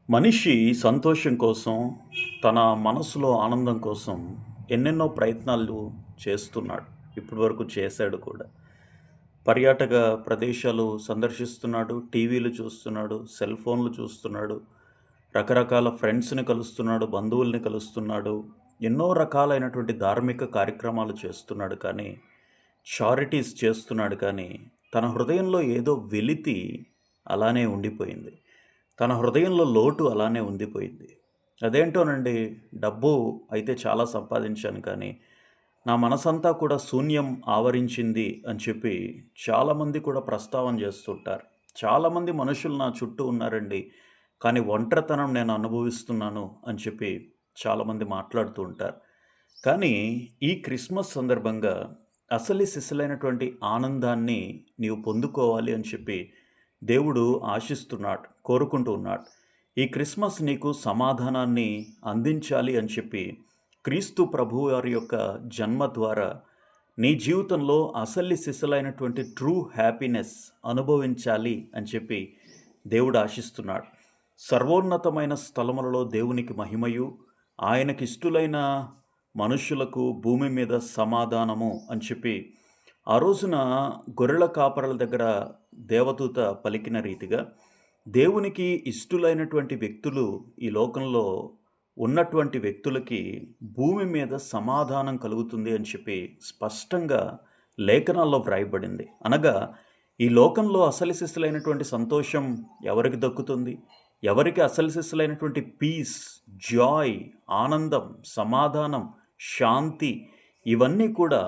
మనిషి సంతోషం కోసం, తన మనసులో ఆనందం కోసం ఎన్నెన్నో ప్రయత్నాలు చేస్తున్నాడు. ఇప్పటి వరకు చేశాడు కూడా. పర్యాటక ప్రదేశాలు సందర్శిస్తున్నాడు, టీవీలు చూస్తున్నాడు, సెల్ ఫోన్లు చూస్తున్నాడు, రకరకాల ఫ్రెండ్స్‌ని కలుస్తున్నాడు, బంధువుల్ని కలుస్తున్నాడు. ఎన్నో రకాలైనటువంటి ధార్మిక కార్యక్రమాలు చేస్తున్నాడు కానీ, చారిటీస్ చేస్తున్నాడు కానీ, తన హృదయంలో ఏదో వెలితి అలానే ఉండిపోయింది. తన హృదయంలో లోటు అలానే ఉండిపోయింది. అదేంటోనండి, డబ్బు అయితే చాలా సంపాదించాను కానీ, నా మనసంతా కూడా శూన్యం ఆవరించింది అని చెప్పి చాలామంది కూడా ప్రస్తావన చేస్తుంటారు. చాలామంది మనుషులు నా చుట్టూ ఉన్నారండి, కానీ ఒంటరితనం నేను అనుభవిస్తున్నాను అని చెప్పి చాలామంది మాట్లాడుతూ ఉంటారు. కానీ ఈ క్రిస్మస్ సందర్భంగా అసలు సిసలైనటువంటి ఆనందాన్ని నీవు పొందుకోవాలి అని చెప్పి దేవుడు ఆశిస్తున్నాడు, కోరుకుంటూ ఉన్నాడు. ఈ క్రిస్మస్ నీకు సమాధానాన్ని అందించాలి అని చెప్పి క్రీస్తు ప్రభువు వారి యొక్క జన్మ ద్వారా నీ జీవితంలో అసలు సిసలైనటువంటి ట్రూ హ్యాపీనెస్ అనుభవించాలి అని చెప్పి దేవుడు ఆశిస్తున్నాడు. సర్వోన్నతమైన స్థలములలో దేవునికి మహిమయు, ఆయనకిష్టులైన మనుషులకు భూమి మీద సమాధానము అని చెప్పి ఆ రోజున గొర్రెల కాపరుల దగ్గర దేవదూత పలికిన రీతిగా దేవునికి ఇష్టులైనటువంటి వ్యక్తులు ఈ లోకంలో ఉన్నటువంటి వ్యక్తులకి భూమి మీద సమాధానం కలుగుతుంది అని చెప్పి స్పష్టంగా లేఖనాల్లో వ్రాయబడింది. అనగా ఈ లోకంలో అసలు సిసలైనటువంటి సంతోషం ఎవరికి దక్కుతుంది? ఎవరికి అసలు సిసలైనటువంటి పీస్, జాయ్, ఆనందం, సమాధానం, శాంతి ఇవన్నీ కూడా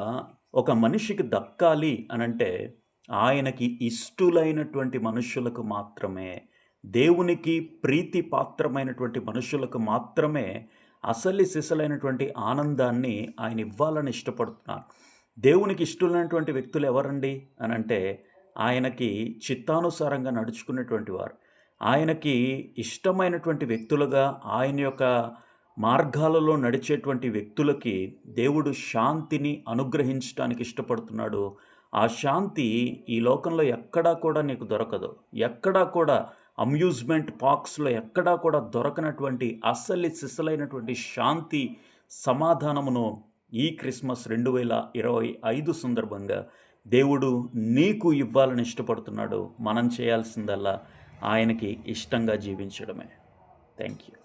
ఒక మనిషికి దక్కాలి అనంటే ఆయనకి ఇష్టులైనటువంటి మనుషులకు మాత్రమే, దేవునికి ప్రీతి పాత్రమైనటువంటి మనుషులకు మాత్రమే అసలు సిసలైనటువంటి ఆనందాన్ని ఆయన ఇవ్వాలని ఇష్టపడుతున్నారు. దేవునికి ఇష్టమైనటువంటి వ్యక్తులు ఎవరండి అనంటే ఆయనకి చిత్తానుసారంగా నడుచుకునేటువంటి వారు, ఆయనకి ఇష్టమైనటువంటి వ్యక్తులుగా ఆయన యొక్క మార్గాలలో నడిచేటువంటి వ్యక్తులకి దేవుడు శాంతిని అనుగ్రహించడానికి ఇష్టపడుతున్నాడు. ఆ శాంతి ఈ లోకంలో ఎక్కడా కూడా నీకు దొరకదు. ఎక్కడా కూడా అమ్యూజ్మెంట్ పార్క్స్లో ఎక్కడా కూడా దొరకనటువంటి అసలు సిసలైనటువంటి శాంతి, సమాధానమును ఈ క్రిస్మస్ 2025 సందర్భంగా దేవుడు నీకు ఇవ్వాలని ఇష్టపడుతున్నాడు. మనం చేయాల్సిందల్లా ఆయనకి ఇష్టంగా జీవించడమే. Thank you.